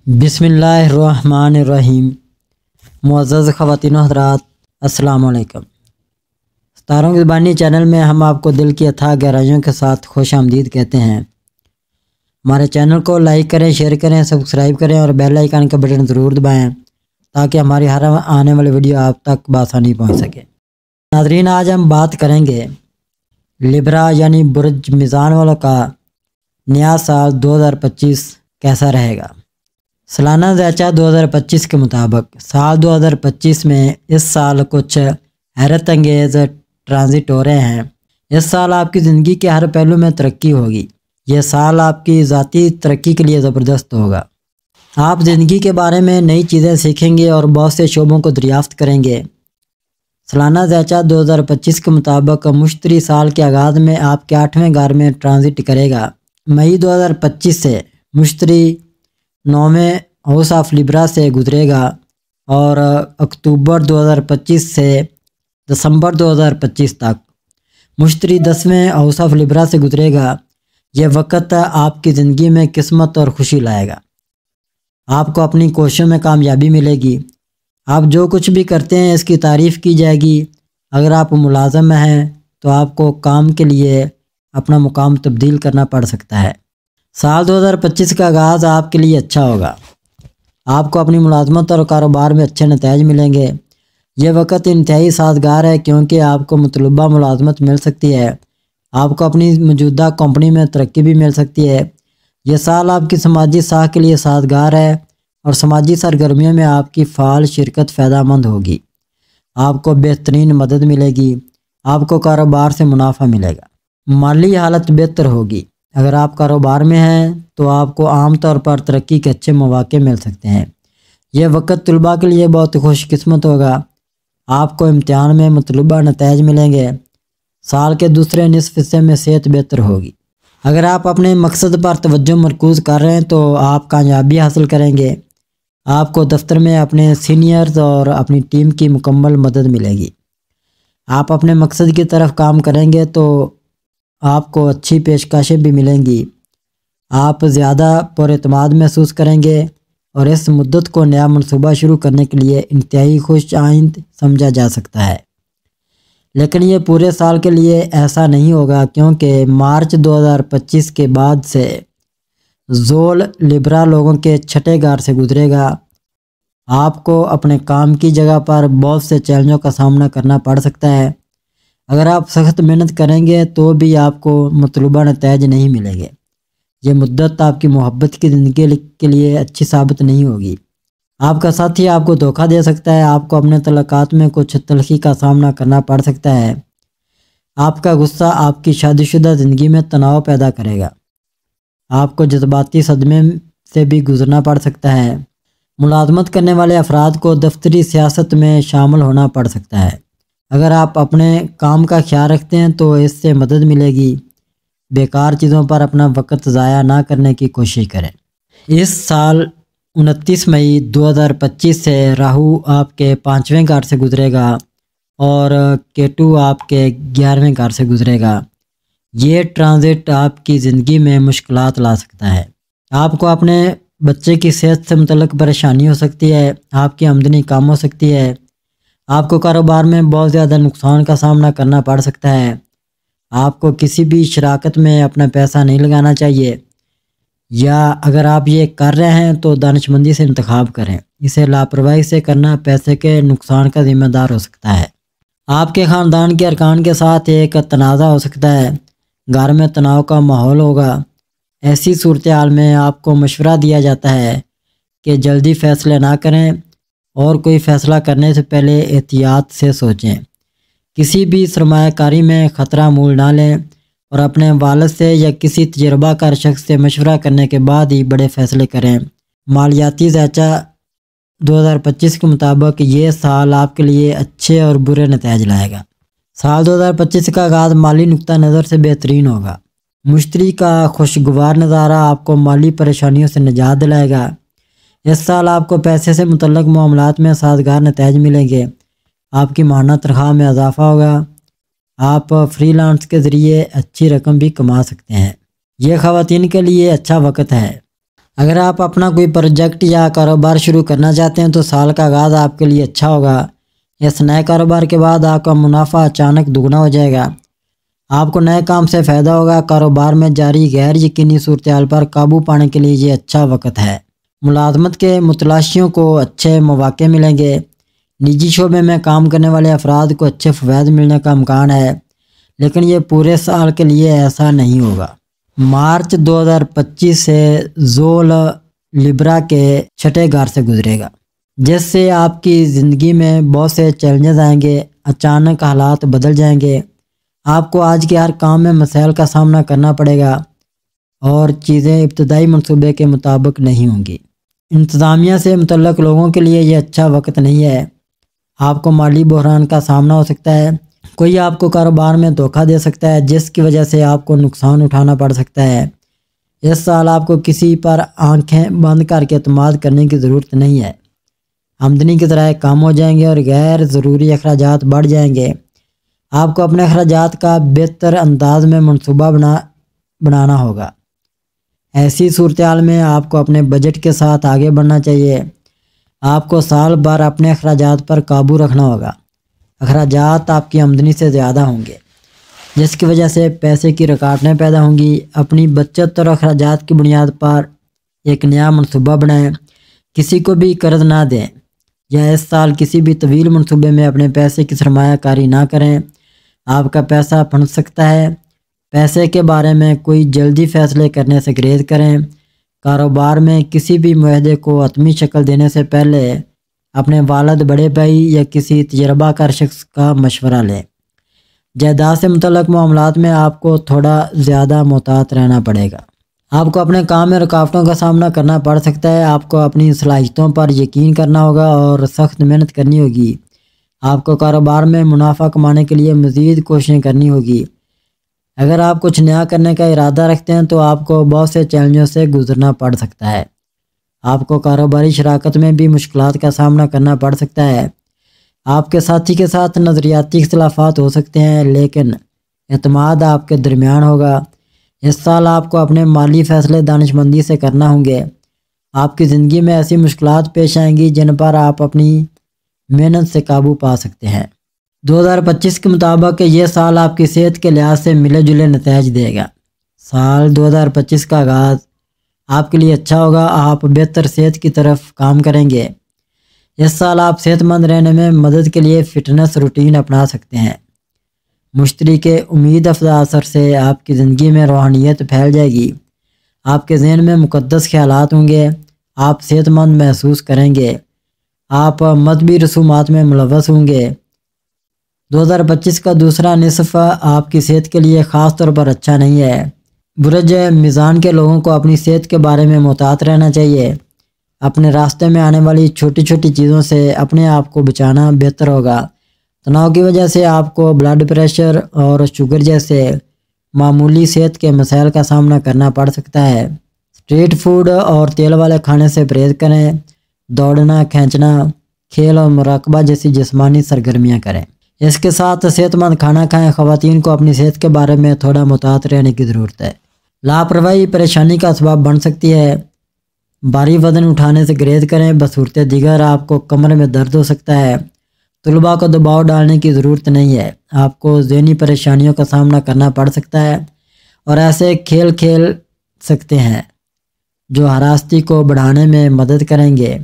بسم اللہ الرحمن الرحیم۔ معزز خواتین و حضرات، السلام علیکم۔ ستاروں کی زبانی چینل میں ہم آپ کو دل کی اتھاہ گہرائیوں کے ساتھ خوش آمدید کہتے ہیں۔ ہمارے چینل کو لائک کریں، شیئر کریں، سبسکرائب کریں اور بیل آئیکن کا بٹن ضرور دبائیں تاکہ ہماری ہر آنے والی ویڈیو آپ تک بآسانی پہنچ سکے۔ ناظرین، آج ہم بات کریں گے لبرا یعنی برج میزان والوں کا نیا سال 2025 کیسا رہے گا۔ سالانہ ذیچہ 2025 کے مطابق سال 2025 میں اس سال کچھ حیرت انگیز ٹرانزٹ ہو رہے ہیں۔ اس سال آپ کی زندگی کے ہر پہلو میں ترقی ہوگی۔ یہ سال آپ کی ذاتی ترقی کے لیے زبردست ہوگا۔ آپ زندگی کے بارے میں نئی چیزیں سیکھیں گے اور بہت سے شعبوں کو دریافت کریں گے۔ سالانہ ذیچہ 2025 کے مطابق مشتری سال کے آغاز میں آپ کے 8ویں گھر میں ٹرانزٹ کرے گا۔ مئی 2025 سے مشتری 9ویں ہاؤس آف لبرا سے گزرے گا اور اکتوبر 2025 سے دسمبر 2025 تک مشتری 10ویں ہاؤس آف لبرا سے گزرے گا۔ یہ وقت آپ کی زندگی میں قسمت اور خوشی لائے گا۔ آپ کو اپنی کوششوں میں کامیابی ملے گی۔ آپ جو کچھ بھی کرتے ہیں اس کی تعریف کی جائے گی۔ اگر آپ ملازم ہیں تو آپ کو کام کے لیے اپنا مقام تبدیل کرنا پڑ سکتا ہے۔ سال 2025 کا آغاز آپ کے لیے اچھا ہوگا۔ آپ کو اپنی ملازمت اور کاروبار میں اچھے نتائج ملیں گے۔ یہ وقت انتہائی سازگار ہے کیونکہ آپ کو مطلوبہ ملازمت مل سکتی ہے۔ آپ کو اپنی موجودہ کمپنی میں ترقی بھی مل سکتی ہے۔ یہ سال آپ کی سماجی ساکھ کے لیے سازگار ہے اور سماجی سرگرمیوں میں آپ کی فعال شرکت فائدہ مند ہوگی۔ آپ کو بہترین مدد ملے گی۔ آپ کو کاروبار سے منافع ملے گا۔ مالی حالت بہتر ہوگی۔ اگر آپ کاروبار میں ہیں تو آپ کو عام طور پر ترقی کے اچھے مواقع مل سکتے ہیں۔ یہ وقت طلباء کے لیے بہت خوش قسمت ہوگا۔ آپ کو امتحان میں مطلوبہ نتائج ملیں گے۔ سال کے دوسرے نصف حصے میں صحت بہتر ہوگی۔ اگر آپ اپنے مقصد پر توجہ مرکوز کر رہے ہیں تو آپ کامیابی حاصل کریں گے۔ آپ کو دفتر میں اپنے سینئرز اور اپنی ٹیم کی مکمل مدد ملے گی۔ آپ اپنے مقصد کی طرف کام کریں گے تو آپ کو اچھی پیشکشیں بھی ملیں گی۔ آپ زیادہ پر اعتماد محسوس کریں گے اور اس مدت کو نیا منصوبہ شروع کرنے کے لیے انتہائی خوش آئند سمجھا جا سکتا ہے۔ لیکن یہ پورے سال کے لیے ایسا نہیں ہوگا کیونکہ مارچ 2025 کے بعد سے زول لبرا لوگوں کے 6 گھر سے گزرے گا۔ آپ کو اپنے کام کی جگہ پر بہت سے چیلنجوں کا سامنا کرنا پڑ سکتا ہے۔ اگر آپ سخت محنت کریں گے تو بھی آپ کو مطلوبہ نتائج نہیں ملیں گے۔ یہ مدت آپ کی محبت کی زندگی کے لیے اچھی ثابت نہیں ہوگی۔ آپ کا ساتھی آپ کو دھوکہ دے سکتا ہے۔ آپ کو اپنے تعلقات میں کچھ تلخی کا سامنا کرنا پڑ سکتا ہے۔ آپ کا غصہ آپ کی شادی شدہ زندگی میں تناؤ پیدا کرے گا۔ آپ کو جذباتی صدمے سے بھی گزرنا پڑ سکتا ہے۔ ملازمت کرنے والے افراد کو دفتری سیاست میں شامل ہونا پڑ سکتا ہے۔ اگر آپ اپنے کام کا خیال رکھتے ہیں تو اس سے مدد ملے گی۔ بیکار چیزوں پر اپنا وقت ضائع نہ کرنے کی کوشش کریں۔ اس سال 29 مئی 2025 سے راہو آپ کے 5ویں گھر سے گزرے گا اور کیتو آپ کے 11ویں گھر سے گزرے گا۔ یہ ٹرانزٹ آپ کی زندگی میں مشکلات لا سکتا ہے۔ آپ کو اپنے بچے کی صحت سے متعلق پریشانی ہو سکتی ہے۔ آپ کی آمدنی کم ہو سکتی ہے۔ آپ کو کاروبار میں بہت زیادہ نقصان کا سامنا کرنا پڑ سکتا ہے۔ آپ کو کسی بھی شراکت میں اپنا پیسہ نہیں لگانا چاہیے، یا اگر آپ یہ کر رہے ہیں تو دانش مندی سے انتخاب کریں۔ اسے لاپرواہی سے کرنا پیسے کے نقصان کا ذمہ دار ہو سکتا ہے۔ آپ کے خاندان کے ارکان کے ساتھ ایک تنازع ہو سکتا ہے۔ گھر میں تناؤ کا ماحول ہوگا۔ ایسی صورتحال میں آپ کو مشورہ دیا جاتا ہے کہ جلدی فیصلے نہ کریں اور کوئی فیصلہ کرنے سے پہلے احتیاط سے سوچیں۔ کسی بھی سرمایہ کاری میں خطرہ مول نہ لیں اور اپنے والد سے یا کسی تجربہ کار شخص سے مشورہ کرنے کے بعد ہی بڑے فیصلے کریں۔ مالیاتی ذیچہ 2025 کے مطابق یہ سال آپ کے لیے اچھے اور برے نتائج لائے گا۔ سال 2025 کا آغاز مالی نقطہ نظر سے بہترین ہوگا۔ مشتری کا خوشگوار نظارہ آپ کو مالی پریشانیوں سے نجات دلائے گا۔ اس سال آپ کو پیسے سے متعلق معاملات میں سازگار نتائج ملیں گے۔ آپ کی ماہانہ تنخواہ میں اضافہ ہوگا۔ آپ فری لانس کے ذریعے اچھی رقم بھی کما سکتے ہیں۔ یہ خواتین کے لیے اچھا وقت ہے۔ اگر آپ اپنا کوئی پروجیکٹ یا کاروبار شروع کرنا چاہتے ہیں تو سال کا آغاز آپ کے لیے اچھا ہوگا۔ اس نئے کاروبار کے بعد آپ کا منافع اچانک دگنا ہو جائے گا۔ آپ کو نئے کام سے فائدہ ہوگا۔ کاروبار میں جاری غیر یقینی صورتحال پر قابو پانے کے لیے یہ اچھا وقت ہے۔ ملازمت کے متلاشیوں کو اچھے مواقع ملیں گے۔ نجی شعبے میں کام کرنے والے افراد کو اچھے فوائد ملنے کا امکان ہے، لیکن یہ پورے سال کے لیے ایسا نہیں ہوگا۔ مارچ 2025 سے ذول لبرا کے چھٹے گھر سے گزرے گا، جس سے آپ کی زندگی میں بہت سے چیلنجز آئیں گے۔ اچانک حالات بدل جائیں گے۔ آپ کو آج کے ہر کام میں مسائل کا سامنا کرنا پڑے گا اور چیزیں ابتدائی منصوبے کے مطابق نہیں ہوں گی۔ انتظامیہ سے متعلق لوگوں کے لیے یہ اچھا وقت نہیں ہے۔ آپ کو مالی بحران کا سامنا ہو سکتا ہے۔ کوئی آپ کو کاروبار میں دھوکہ دے سکتا ہے، جس کی وجہ سے آپ کو نقصان اٹھانا پڑ سکتا ہے۔ اس سال آپ کو کسی پر آنکھیں بند کر کے اعتماد کرنے کی ضرورت نہیں ہے۔ آمدنی کے ذرائع کم ہو جائیں گے اور غیر ضروری اخراجات بڑھ جائیں گے۔ آپ کو اپنے اخراجات کا بہتر انداز میں منصوبہ بنانا ہوگا۔ ایسی صورتحال میں آپ کو اپنے بجٹ کے ساتھ آگے بڑھنا چاہیے۔ آپ کو سال بھر اپنے اخراجات پر قابو رکھنا ہوگا۔ اخراجات آپ کی آمدنی سے زیادہ ہوں گے، جس کی وجہ سے پیسے کی رکاوٹیں پیدا ہوں گی۔ اپنی بچت اور اخراجات کی بنیاد پر ایک نیا منصوبہ بنائیں۔ کسی کو بھی قرض نہ دیں یا اس سال کسی بھی طویل منصوبے میں اپنے پیسے کی سرمایہ کاری نہ کریں۔ آپ کا پیسہ پھنس سکتا ہے۔ پیسے کے بارے میں کوئی جلدی فیصلے کرنے سے گریز کریں۔ کاروبار میں کسی بھی معاہدے کو حتمی شکل دینے سے پہلے اپنے والد، بڑے بھائی یا کسی تجربہ کار شخص کا مشورہ لیں۔ جائیداد سے متعلق معاملات میں آپ کو تھوڑا زیادہ محتاط رہنا پڑے گا۔ آپ کو اپنے کام میں رکاوٹوں کا سامنا کرنا پڑ سکتا ہے۔ آپ کو اپنی صلاحیتوں پر یقین کرنا ہوگا اور سخت محنت کرنی ہوگی۔ آپ کو کاروبار میں منافع کمانے کے لیے مزید کوششیں کرنی ہوگی۔ اگر آپ کچھ نیا کرنے کا ارادہ رکھتے ہیں تو آپ کو بہت سے چیلنجوں سے گزرنا پڑ سکتا ہے۔ آپ کو کاروباری شراکت میں بھی مشکلات کا سامنا کرنا پڑ سکتا ہے۔ آپ کے ساتھی کے ساتھ نظریاتی اختلافات ہو سکتے ہیں، لیکن اعتماد آپ کے درمیان ہوگا۔ اس سال آپ کو اپنے مالی فیصلے دانش مندی سے کرنا ہوں گے۔ آپ کی زندگی میں ایسی مشکلات پیش آئیں گی جن پر آپ اپنی محنت سے قابو پا سکتے ہیں۔ 2025 کے مطابق یہ سال آپ کی صحت کے لحاظ سے ملے جلے نتائج دے گا۔ سال 2025 کا آغاز آپ کے لیے اچھا ہوگا۔ آپ بہتر صحت کی طرف کام کریں گے۔ اس سال آپ صحت مند رہنے میں مدد کے لیے فٹنس روٹین اپنا سکتے ہیں۔ مشتری کے امید افزا اثر سے آپ کی زندگی میں روحانیت پھیل جائے گی۔ آپ کے ذہن میں مقدس خیالات ہوں گے۔ آپ صحت مند محسوس کریں گے۔ آپ مذہبی رسومات میں ملوث ہوں گے۔ 2025 کا دوسرا نصف آپ کی صحت کے لیے خاص طور پر اچھا نہیں ہے۔ برج میزان کے لوگوں کو اپنی صحت کے بارے میں محتاط رہنا چاہیے۔ اپنے راستے میں آنے والی چھوٹی چھوٹی چیزوں سے اپنے آپ کو بچانا بہتر ہوگا۔ تناؤ کی وجہ سے آپ کو بلڈ پریشر اور شوگر جیسے معمولی صحت کے مسائل کا سامنا کرنا پڑ سکتا ہے۔ اسٹریٹ فوڈ اور تیل والے کھانے سے پرہیز کریں۔ دوڑنا، کھینچنا، کھیل اور مراقبہ جیسی جسمانی سرگرمیاں کریں۔ اس کے ساتھ صحت مند کھانا کھائیں۔ خواتین کو اپنی صحت کے بارے میں تھوڑا محتاط رہنے کی ضرورت ہے۔ لاپرواہی پریشانی کا اسباب بن سکتی ہے۔ بھاری وزن اٹھانے سے گریز کریں۔ بصورت دیگر آپ کو کمر میں درد ہو سکتا ہے۔ طلباء کو دباؤ ڈالنے کی ضرورت نہیں ہے۔ آپ کو ذہنی پریشانیوں کا سامنا کرنا پڑ سکتا ہے اور ایسے کھیل کھیل سکتے ہیں جو ہراستی کو بڑھانے میں مدد کریں گے۔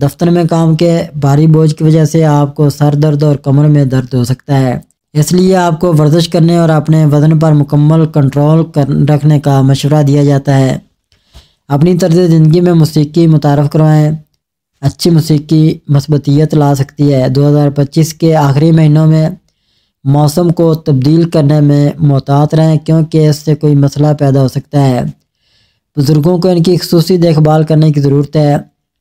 دفتر میں کام کے بھاری بوجھ کی وجہ سے آپ کو سر درد اور کمر میں درد ہو سکتا ہے۔ اس لیے آپ کو ورزش کرنے اور اپنے وزن پر مکمل کنٹرول رکھنے کا مشورہ دیا جاتا ہے۔ اپنی طرز زندگی میں موسیقی متعارف کروائیں۔ اچھی موسیقی مثبتیت لا سکتی ہے۔ 2025 کے آخری مہینوں میں موسم کو تبدیل کرنے میں محتاط رہیں، کیونکہ اس سے کوئی مسئلہ پیدا ہو سکتا ہے۔ بزرگوں کو ان کی خصوصی دیکھ بھال کرنے کی ضرورت ہے۔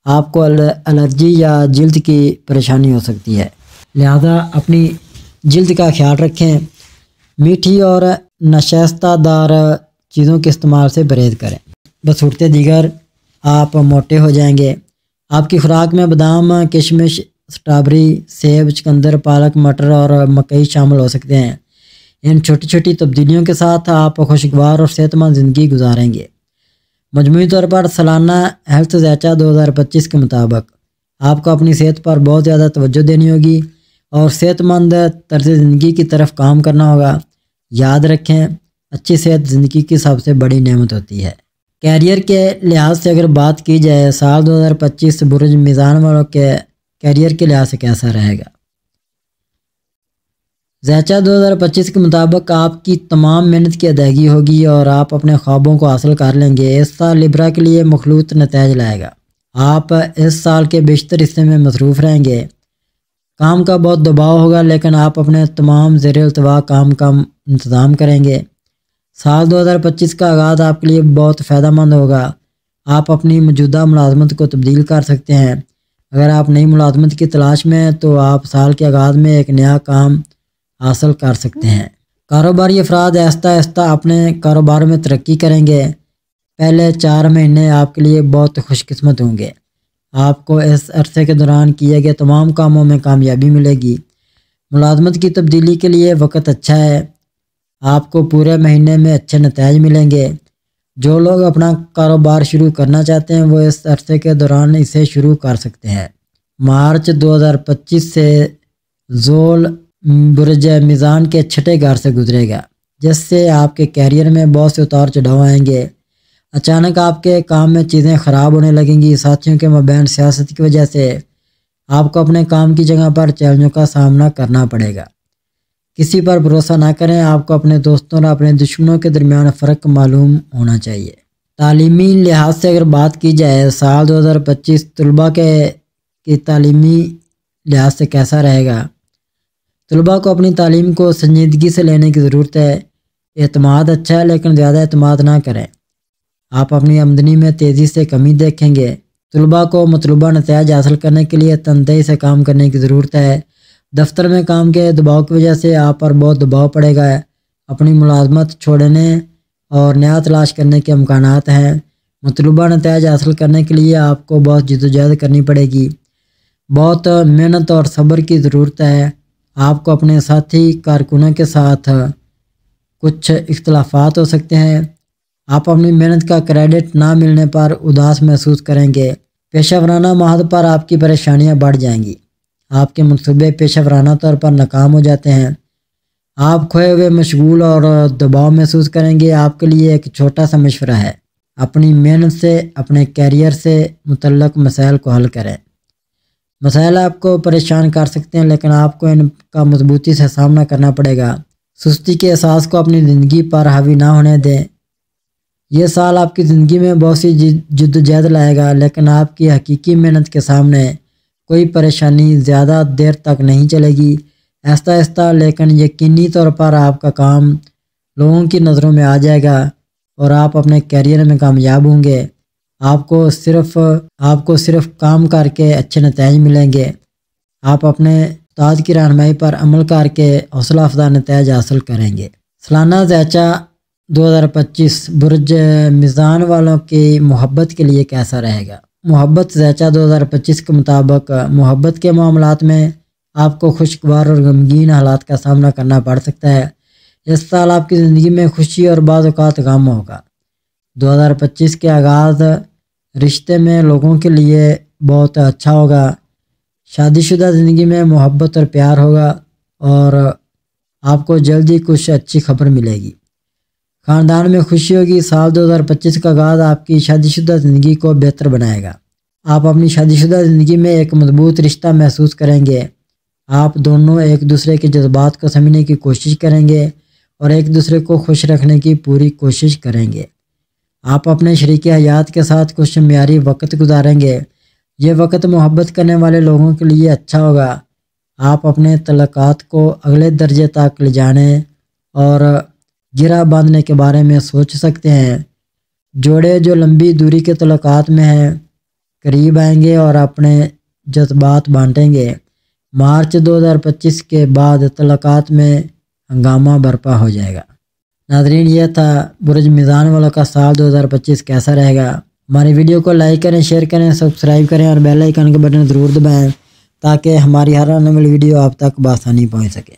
آپ کو الرجی یا جلد کی پریشانی ہو سکتی ہے، لہذا اپنی جلد کا خیال رکھیں۔ میٹھی اور نشائستہ دار چیزوں کے استعمال سے پرہیز کریں۔ بصورت دیگر آپ موٹے ہو جائیں گے۔ آپ کی خوراک میں بادام، کشمش، سٹرابری، سیب، چقندر، پالک، مٹر اور مکئی شامل ہو سکتے ہیں۔ ان چھوٹی چھوٹی تبدیلیوں کے ساتھ آپ خوشگوار اور صحت مند زندگی گزاریں گے۔ مجموعی طور پر سالانہ ہیلتھ ذائچہ 2025 کے مطابق آپ کو اپنی صحت پر بہت زیادہ توجہ دینی ہوگی اور صحت مند طرز زندگی کی طرف کام کرنا ہوگا۔ یاد رکھیں، اچھی صحت زندگی کی سب سے بڑی نعمت ہوتی ہے۔ کیریئر کے لحاظ سے اگر بات کی جائے، سال 2025 برج میزان والوں کے کیریئر کے لحاظ سے کیسا رہے گا؟ ذائچہ 2025 کے مطابق آپ کی تمام محنت کی ادائیگی ہوگی اور آپ اپنے خوابوں کو حاصل کر لیں گے۔ اس سال لبرا کے لیے مخلوط نتائج لائے گا۔ آپ اس سال کے بیشتر حصے میں مصروف رہیں گے۔ کام کا بہت دباؤ ہوگا، لیکن آپ اپنے تمام زیر التوا کام کا انتظام کریں گے۔ سال 2025 کا آغاز آپ کے لیے بہت فائدہ مند ہوگا۔ آپ اپنی موجودہ ملازمت کو تبدیل کر سکتے ہیں۔ اگر آپ نئی ملازمت کی تلاش میں ہیں تو آپ سال کے آغاز میں ایک نیا کام حاصل کر سکتے ہیں۔ کاروباری افراد آہستہ آہستہ اپنے کاروبار میں ترقی کریں گے۔ پہلے 4 مہینے آپ کے لیے بہت خوش قسمت ہوں گے۔ آپ کو اس عرصے کے دوران کیے گئے تمام کاموں میں کامیابی ملے گی۔ ملازمت کی تبدیلی کے لیے وقت اچھا ہے۔ آپ کو پورے مہینے میں اچھے نتائج ملیں گے۔ جو لوگ اپنا کاروبار شروع کرنا چاہتے ہیں وہ اس عرصے کے دوران اسے شروع کر سکتے ہیں۔ مارچ 2025 سے ذول برج میزان کے 6 گھر سے گزرے گا، جس سے آپ کے کیریئر میں بہت سے اتار چڑھاؤ آئیں گے۔ اچانک آپ کے کام میں چیزیں خراب ہونے لگیں گی۔ ساتھیوں کے مابین سیاست کی وجہ سے آپ کو اپنے کام کی جگہ پر چیلنجوں کا سامنا کرنا پڑے گا۔ کسی پر بھروسہ نہ کریں۔ آپ کو اپنے دوستوں اور اپنے دشمنوں کے درمیان فرق معلوم ہونا چاہیے۔ تعلیمی لحاظ سے اگر بات کی جائے، سال 2025 طلباء کی تعلیمی لحاظ سے کیسا رہے گا؟ طلباء کو اپنی تعلیم کو سنجیدگی سے لینے کی ضرورت ہے۔ اعتماد اچھا ہے، لیکن زیادہ اعتماد نہ کریں۔ آپ اپنی آمدنی میں تیزی سے کمی دیکھیں گے۔ طلباء کو مطلوبہ نتائج حاصل کرنے کے لیے تندئی سے کام کرنے کی ضرورت ہے۔ دفتر میں کام کے دباؤ کی وجہ سے آپ پر بہت دباؤ پڑے گا۔ اپنی ملازمت چھوڑنے اور نیا تلاش کرنے کے امکانات ہیں۔ مطلوبہ نتائج حاصل کرنے کے لیے آپ کو بہت جدوجہد کرنی پڑے گی۔ بہت محنت اور صبر کی ضرورت ہے۔ آپ کو اپنے ساتھی کارکنوں کے ساتھ کچھ اختلافات ہو سکتے ہیں۔ آپ اپنی محنت کا کریڈٹ نہ ملنے پر اداس محسوس کریں گے۔ پیشہ ورانہ معاہد پر آپ کی پریشانیاں بڑھ جائیں گی۔ آپ کے منصوبے پیشہ ورانہ طور پر ناکام ہو جاتے ہیں۔ آپ کھوئے ہوئے، مشغول اور دباؤ محسوس کریں گے۔ آپ کے لیے ایک چھوٹا سا مشورہ ہے، اپنی محنت سے اپنے کیریئر سے متعلق مسائل کو حل کریں۔ مسائل آپ کو پریشان کر سکتے ہیں، لیکن آپ کو ان کا مضبوطی سے سامنا کرنا پڑے گا۔ سستی کے احساس کو اپنی زندگی پر حاوی نہ ہونے دیں۔ یہ سال آپ کی زندگی میں بہت سی جدوجہد لائے گا، لیکن آپ کی حقیقی محنت کے سامنے کوئی پریشانی زیادہ دیر تک نہیں چلے گی۔ آہستہ آہستہ لیکن یقینی طور پر آپ کا کام لوگوں کی نظروں میں آ جائے گا اور آپ اپنے کیریئر میں کامیاب ہوں گے۔ آپ کو صرف کام کر کے اچھے نتائج ملیں گے۔ آپ اپنے استاد کی رہنمائی پر عمل کر کے حوصلہ افزا نتائج حاصل کریں گے۔ سالانہ ذائچہ 2025 برج میزان والوں کی محبت کے لیے کیسا رہے گا؟ محبت ذائچہ 2025 کے مطابق محبت کے معاملات میں آپ کو خوشگوار اور غمگین حالات کا سامنا کرنا پڑ سکتا ہے۔ اس سال آپ کی زندگی میں خوشی اور بعض اوقات غم ہوگا۔ 2025 کے آغاز رشتے میں لوگوں کے لیے بہت اچھا ہوگا۔ شادی شدہ زندگی میں محبت اور پیار ہوگا اور آپ کو جلد ہی کچھ اچھی خبر ملے گی۔ خاندان میں خوشی ہوگی۔ سال 2025 کا آغاز آپ کی شادی شدہ زندگی کو بہتر بنائے گا۔ آپ اپنی شادی شدہ زندگی میں ایک مضبوط رشتہ محسوس کریں گے۔ آپ دونوں ایک دوسرے کے جذبات کو سمجھنے کی کوشش کریں گے اور ایک دوسرے کو خوش رکھنے کی پوری کوشش کریں گے۔ آپ اپنے شریک حیات کے ساتھ کچھ معیاری وقت گزاریں گے۔ یہ وقت محبت کرنے والے لوگوں کے لیے اچھا ہوگا۔ آپ اپنے تعلقات کو اگلے درجے تک لے جانے اور گرہ باندھنے کے بارے میں سوچ سکتے ہیں۔ جوڑے جو لمبی دوری کے تعلقات میں ہیں قریب آئیں گے اور اپنے جذبات بانٹیں گے۔ مارچ 2025 کے بعد تعلقات میں ہنگامہ برپا ہو جائے گا۔ ناظرین، یہ تھا برج میزان والوں کا سال 2025 کیسا رہے گا۔ ہماری ویڈیو کو لائک کریں، شیئر کریں، سبسکرائب کریں اور بیل آئیکن کے بٹن ضرور دبائیں تاکہ ہماری ہر آنے والی ویڈیو آپ تک بآسانی پہنچ سکے۔